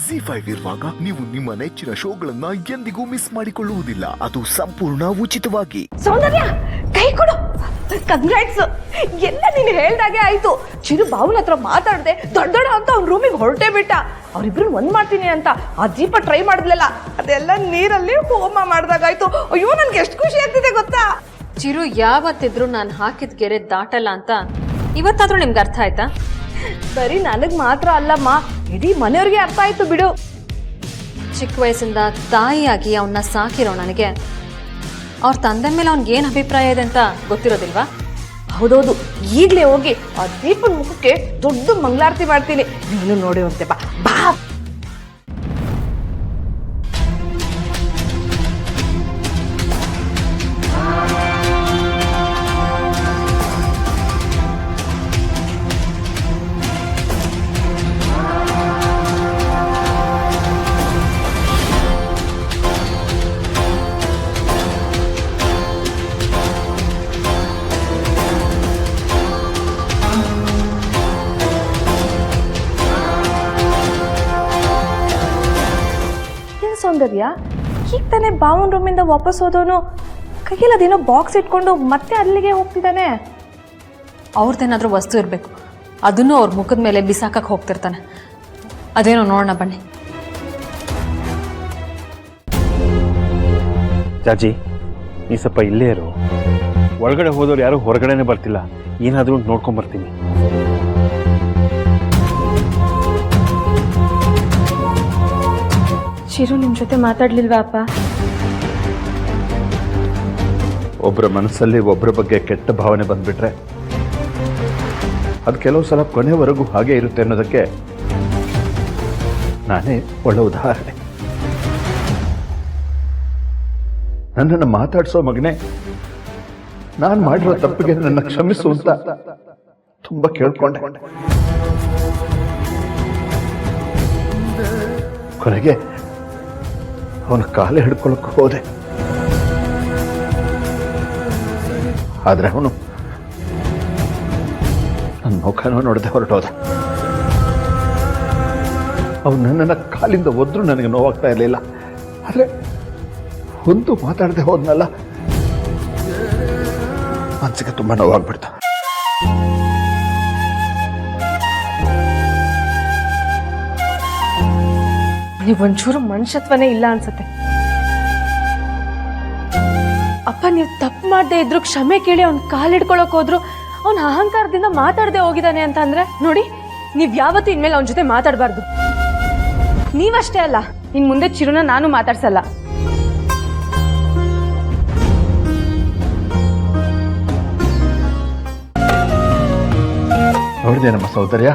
ZEE5 ಇರುವಾಗ ನೀವು ನಿಮ್ಮ ನೆಚ್ಚಿನ ಶೋಗಳನ್ನ ಎಂದಿಗೂ ಮಿಸ್ ಮಾಡಿಕೊಳ್ಳುವುದಿಲ್ಲ. ಅದು ಸಂಪೂರ್ಣ ಉಚಿತವಾಗಿ. ಸೌಂದರ್ಯ ಕೈ ಕೊಡು. ಕಂಗ್ರಾಟ್ಸ್. ಎಲ್ಲ ನೀನು ಹೇಳ್ದಾಗೆ ಆಯ್ತು. ಚಿರು ಬಾವನ ಹತ್ರ ಮಾತಾಡದೆ ದೊಡ್ಡ ದೊಡ್ಡ ಅಂತ ಅವ್ನ ರೂಮಿಗೆ ಹೊರಟೇ ಬಿಟ್ಟ. ಅವ್ರಿಬ್ರು ಒಂದ್ ಮಾಡ್ತೀನಿ ಅಂತ ಆ ದೀಪ ಟ್ರೈ ಮಾಡಿದ್ಲಲ್ಲ, ಅದೆಲ್ಲ ನೀರಲ್ಲಿ ಹೋಮ ಮಾಡ್ದಾಗಾಯ್ತು. ಅಯ್ಯೋ ನನ್ಗೆ ಎಷ್ಟು ಖುಷಿ ಆಗ್ತಿದೆ ಗೊತ್ತಾ. ಚಿರು ಯಾವತ್ತಿದ್ರು ನಾನು ಹಾಕಿದ ಗೆರೆ ದಾಟಲ್ಲ ಅಂತ ಇವತ್ತಾದ್ರೂ ನಿಮ್ಗೆ ಅರ್ಥ ಆಯ್ತಾ? ಬರೀ ನನಗ್ ಮಾತ್ರ ಅಲ್ಲಮ್ಮ, ಇಡೀ ಮನೆಯವ್ರಿಗೆ ಅರ್ಥ ಆಯ್ತು ಬಿಡು. ಚಿಕ್ಕ ವಯಸ್ಸಿಂದ ತಾಯಿಯಾಗಿ ಅವನ್ನ ಸಾಕಿರೋ ನನಗೆ ಅವ್ರ ತಂದೆ ಮೇಲೆ ಅವ್ನಿಗೆ ಏನು ಅಭಿಪ್ರಾಯ ಇದೆ ಅಂತ ಗೊತ್ತಿರೋದಿಲ್ವಾ? ಹೌದೌದು, ಈಗಲೇ ಹೋಗಿ ಆ ದೀಪದ ಮುಖಕ್ಕೆ ದೊಡ್ಡ ಮಂಗಳಾರತಿ ಮಾಡ್ತೀನಿ. ನೀನು ನೋಡಿ ಹೋಗ್ತೆ ಬಾ ಬಾ. ಸೌಂದರ್ಯ, ಈಗ ತಾನೇ ಬಾವನ್ ರೂಮಿಂದ ವಾಪಸ್ ಹೋದವನು ಕೈಯಲ್ಲಿ ಅದೇನೋ ಬಾಕ್ಸ್ ಇಟ್ಕೊಂಡು ಮತ್ತೆ ಅಲ್ಲಿಗೆ ಹೋಗ್ತಿದ್ದಾನೆ. ಅವ್ರದ್ದೇನಾದ್ರೂ ವಸ್ತು ಇರಬೇಕು, ಅದನ್ನು ಅವ್ರ ಮುಖದ ಮೇಲೆ ಬಿಸಾಕಕ್ಕೆ ಹೋಗ್ತಿರ್ತಾನೆ. ಅದೇನೋ ನೋಡೋಣ ಬನ್ನಿ. ಜಾಜಿ, ಈ ಸ್ವಲ್ಪ ಇಲ್ಲೇ ಇರು. ಒಳಗಡೆ ಹೋದವ್ರು ಯಾರು ಹೊರಗಡೆನೆ ಬರ್ತಿಲ್ಲ, ಏನಾದರೂ ನೋಡ್ಕೊಂಡ್ ಬರ್ತೀನಿ. ಚಿರು ನಿಮ್ ಜೊತೆ ಮಾತಾಡ್ಲಿಲ್ವಾ ಅಪ್ಪ? ಒಬ್ಬರ ಮನಸ್ಸಲ್ಲಿ ಒಬ್ಬರ ಬಗ್ಗೆ ಕೆಟ್ಟ ಭಾವನೆ ಬಂದ್ಬಿಟ್ರೆ ಅದು ಕೆಲವು ಸಲ ಕೊನೆವರೆಗೂ ಹಾಗೆ ಇರುತ್ತೆ ಅನ್ನೋದಕ್ಕೆ ನಾನೇ ಒಳ್ಳೆ ಉದಾಹರಣೆ. ನನ್ನನ್ನು ಮಾತಾಡಿಸೋ ಮಗನೇ, ನಾನು ಮಾಡಿರೋ ತಪ್ಪಿಗೆ ನನ್ನ ಕ್ಷಮಿಸು ಅಂತ ತುಂಬಾ ಕೇಳ್ಕೊಂಡೆ. ಕೊನೆಗೆ ಅವನ ಕಾಲೇ ಹಿಡ್ಕೊಳಕ್ಕೆ ಹೋದೆ. ಆದ್ರೆ ಅವನು ನನ್ನ ಮುಖನೂ ನೋಡದೆ ಹೊರಟೋದ. ಅವನು ನನ್ನನ್ನು ಕಾಲಿಂದ ಒದ್ರು ನನಗೆ ನೋವಾಗ್ತಾ ಇರಲಿಲ್ಲ. ಆದ್ರೆ ಒಂದು ಮಾತಾಡದೆ ಹೋದ್ನಲ್ಲ, ಮನಸ್ಸಿಗೆ ತುಂಬಾ ನೋವಾಗ್ಬಿಡ್ತ. ನೀವೊಂಚೂರು ಮನುಷ್ಯತ್ವನೇ ಇಲ್ಲ ಅನ್ಸತ್ತೆ ಅಪ್ಪ. ನೀವು ತಪ್ಪು ಮಾಡದೆ ಇದ್ರು ಕ್ಷಮೆ ಕೇಳಿ ಅವ್ನ ಕಾಲಿಡ್ಕೊಳಕ್ ಹೋದ್ರು ಅವ್ನ ಅಹಂಕಾರದಿಂದ ಮಾತಾಡದೆ ಹೋಗಿದ್ದಾನೆ ಅಂತ ಅಂದ್ರೆ ನೋಡಿ, ನೀವ್ ಯಾವತ್ತೂ ಇನ್ಮೇಲೆ ಅವನ ಜೊತೆ ಮಾತಾಡಬಾರ್ದು. ನೀವಷ್ಟೇ ಅಲ್ಲ, ಇನ್ ಮುಂದೆ ಚಿರುನ ನಾನು ಮಾತಾಡ್ಸಲ್ಲ. ನೋಡಿದೆ ನಮ್ಮ ಸೌಂದರ್ಯ,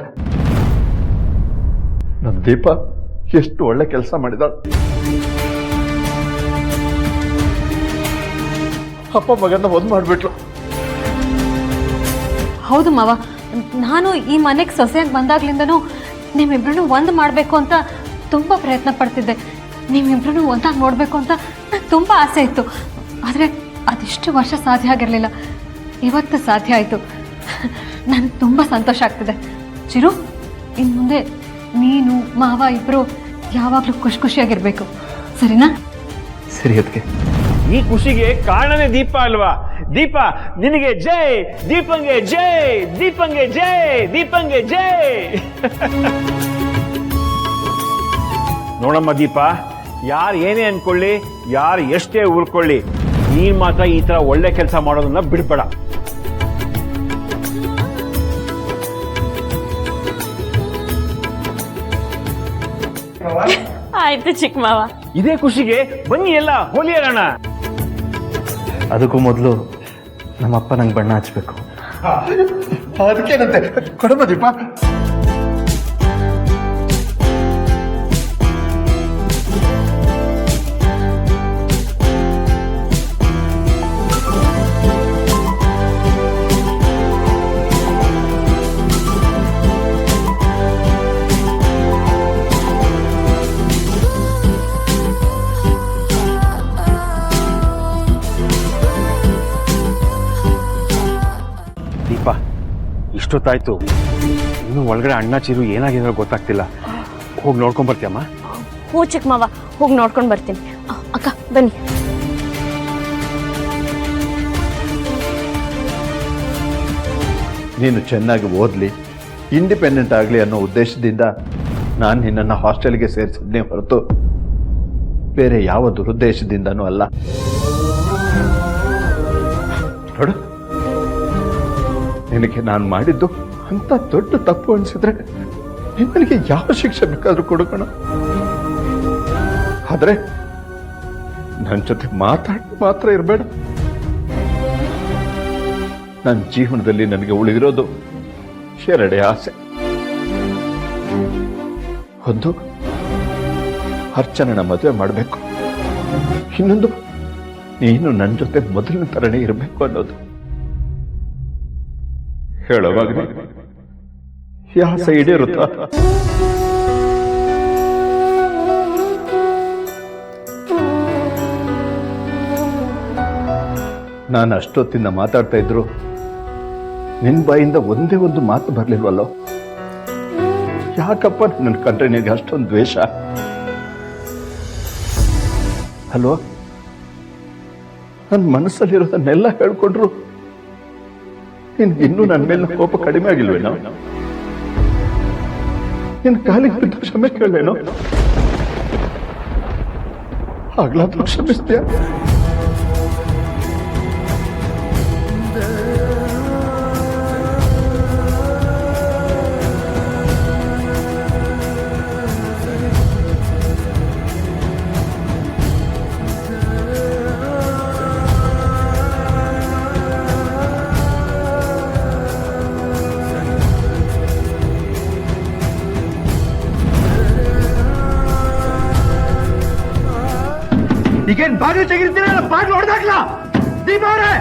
ನಮ್ಮ ದೀಪ ಎಷ್ಟು ಒಳ್ಳೆ ಕೆಲಸ ಮಾಡಿದ. ಅಪ್ಪ ಮಗನ ಒಂದ್ ಮಾಡ್ಬಿಟ್ಲು. ಹೌದು ಮಾವ, ನಾನು ಈ ಮನೆಗೆ ಸೊಸೆಯಾಗಿ ಬಂದಾಗ್ಲಿಂದನೂ ನಿಮ್ಮಿಬ್ರನ್ನೂ ಒಂದು ಮಾಡಬೇಕು ಅಂತ ತುಂಬ ಪ್ರಯತ್ನ ಪಡ್ತಿದ್ದೆ. ನಿಮ್ಮಿಬ್ರನ್ನೂ ಒಂದಾಗಿ ನೋಡಬೇಕು ಅಂತ ನಂಗೆ ತುಂಬ ಆಸೆ ಇತ್ತು. ಆದರೆ ಅದಿಷ್ಟು ವರ್ಷ ಸಾಧ್ಯ ಆಗಿರಲಿಲ್ಲ. ಇವತ್ತು ಸಾಧ್ಯ ಆಯಿತು. ನನಗೆ ತುಂಬ ಸಂತೋಷ ಆಗ್ತಿದೆ. ಚಿರು, ಇನ್ನು ಮುಂದೆ ನೀನು ಮಾವ ಇಬ್ಬರು ಯಾವಾಗಲೂ ಖುಷಿ ಖುಷಿಯಾಗಿರ್ಬೇಕು, ಸರಿನಾ? ಸರಿ. ಅದಕ್ಕೆ ಈ ಖುಷಿಗೆ ಕಾರಣನೇ ದೀಪ ಅಲ್ವಾ? ದೀಪ ನಿನಗೆ ಜೈ, ದೀಪಂಗೆ ಜೈ, ದೀಪಂಗೆ ಜೈ, ದೀಪಂಗೆ ಜೈ. ನೋಡಮ್ಮ ದೀಪ, ಯಾರು ಏನೇ ಅನ್ಕೊಳ್ಳಿ, ಯಾರು ಎಷ್ಟೇ ಉಳ್ಕೊಳ್ಳಿ, ನೀನ್ ಮಾತ್ರ ಈ ತರ ಒಳ್ಳೆ ಕೆಲಸ ಮಾಡೋದನ್ನ ಬಿಡ್ಬೇಡ. ಆಯ್ತು ಚಿಕ್ಕ ಮಾವ. ಇದೇ ಖುಷಿಗೆ ಬನ್ನಿ ಎಲ್ಲ ಹೋಲಿ ಆಡೋಣ. ಅದಕ್ಕೂ ಮೊದಲು ನಮ್ಮಪ್ಪ ನಂಗೆ ಬಣ್ಣ ಹಚ್ಬೇಕು. ಅದಕ್ಕೇನಂತೆ, ಕೊಡಮ್ಮ ದೀಪ. ದೀಪ, ಇಷ್ಟೊತ್ತಾಯ್ತು, ಇನ್ನು ಒಳಗಡೆ ಅಣ್ಣ ಚಿರು ಏನಾಗಿರೋ ಗೊತ್ತಾಗ್ತಿಲ್ಲ. ಹೋಗಿ ನೋಡ್ಕೊಂಡ್ ಬರ್ತೀಯಮ್ಮ. ಹ್ಞೂ ಚಿಕ್ಕ ಮಾವ, ಹೋಗಿ ನೋಡ್ಕೊಂಡು ಬರ್ತೀನಿ. ಅಕ್ಕ ಬನ್ನಿ. ನೀನು ಚೆನ್ನಾಗಿ ಓದಲಿ, ಇಂಡಿಪೆಂಡೆಂಟ್ ಆಗಲಿ ಅನ್ನೋ ಉದ್ದೇಶದಿಂದ ನಾನು ನಿನ್ನನ್ನು ಹಾಸ್ಟೆಲ್ಗೆ ಸೇರಿಸಿದ್ನೇ ಹೊರತು ಬೇರೆ ಯಾವ ದುರುದ್ದೇಶದಿಂದನೂ ಅಲ್ಲ. ನೋಡು, ನಿನಗೆ ನಾನು ಮಾಡಿದ್ದು ಅಂತ ದೊಡ್ಡ ತಪ್ಪು ಅನಿಸಿದ್ರೆ ನಿನಗೆ ಯಾವ ಶಿಕ್ಷೆ ಬೇಕಾದ್ರೂ ಕೊಡೋಣ. ಆದ್ರೆ ನನ್ನ ಜೊತೆ ಮಾತ್ರ ಇರಬೇಡ. ನನ್ನ ಜೀವನದಲ್ಲಿ ನನಗೆ ಉಳಿದಿರೋದು ಎರಡೇ ಆಸೆ. ಒಂದು, ಅರ್ಚನನ ಮದುವೆ ಮಾಡಬೇಕು. ಇನ್ನೊಂದು, ನೀನು ನನ್ನ ಜೊತೆ ಮೊದಲಿನ ತರನೇ ಇರಬೇಕು ಅನ್ನೋದು. ಹೇಳುವಾಗ ಈ ಆಸೆ ಈಡೇರುತ್ತಾ? ನಾನು ಅಷ್ಟೊತ್ತಿಂದ ಮಾತಾಡ್ತಾ ಇದ್ರು ನಿನ್ ಬಾಯಿಂದ ಒಂದೇ ಒಂದು ಮಾತು ಬರ್ಲಿಲ್ವಲ್ಲೋ? ಯಾಕಪ್ಪ ನನ್ನ ಕಂಡ್ರೆ ನಿನಗೆ ಅಷ್ಟೊಂದು ದ್ವೇಷ ಅಲ್ವಾ? ನನ್ನ ಮನಸ್ಸಲ್ಲಿರೋದನ್ನೆಲ್ಲ ಹೇಳ್ಕೊಂಡ್ರು ನಿನ್ಗೆ ಇನ್ನೂ ನನ್ನ ಮೇಲೆ ಕೋಪ ಕಡಿಮೆ ಆಗಿಲ್ವೇನೋ? ನಿನ್ ಕಾಲಿಗೆ ಬಿದ್ದು ಕ್ಷಮೆ ಕೇಳೇನೋ? ಆಗ್ಲಾದ್ರೂ ಕ್ಷಮಿಸ್ತೀಯ? ಈಗೇನ್ ಬಾಗಿಲು ತೆಗಿರ್ತೀರಲ್ಲ, ಬಾಗಿಲು ಹೊಡೆದಾಕ್ಲಾ? ದೀಪ ಅವರೇ,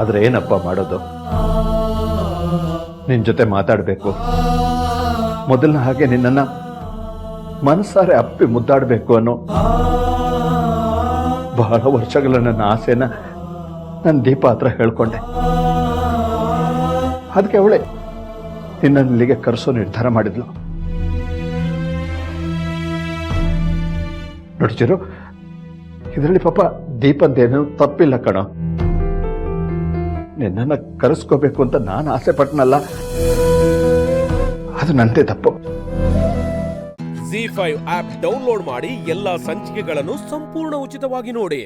ಆದ್ರೆ ಏನಪ್ಪ ಮಾಡೋದು? ನಿನ್ ಜೊತೆ ಮಾತಾಡ್ಬೇಕು, ಮೊದಲನ ಹಾಗೆ ನಿನ್ನನ್ನ ಮನಸ್ಸಾರೆ ಅಪ್ಪಿ ಮುದ್ದಾಡ್ಬೇಕು ಅನ್ನೋ ಬಹಳ ವರ್ಷಗಳ ನನ್ನ ಆಸೆನ ನನ್ನ ದೀಪ ಹತ್ರ ಹೇಳ್ಕೊಂಡೆ. ಅದಕ್ಕೆ ಅವಳೆ ನಿನ್ನನ್ನು ಇಲ್ಲಿಗೆ ಕರೆಸೋ ನಿರ್ಧಾರ ಮಾಡಿದ್ಲು. ನೋಡ್ತಿರು, ಇದರಲ್ಲಿ ಪಾಪ ದೀಪದ್ದೇನು ತಪ್ಪಿಲ್ಲ ಕಣೋ. ನಿನ್ನನ್ನು ಕರೆಸ್ಕೋಬೇಕು ಅಂತ ನಾನು ಆಸೆ ಪಟ್ಟನಲ್ಲ, ಅದು ನಂದೇ ತಪ್ಪು. ZEE5 ಆಪ್ ಡೌನ್ಲೋಡ್ ಮಾಡಿ ಎಲ್ಲಾ ಸಂಚಿಕೆಗಳನ್ನು ಸಂಪೂರ್ಣ ಉಚಿತವಾಗಿ ನೋಡಿ.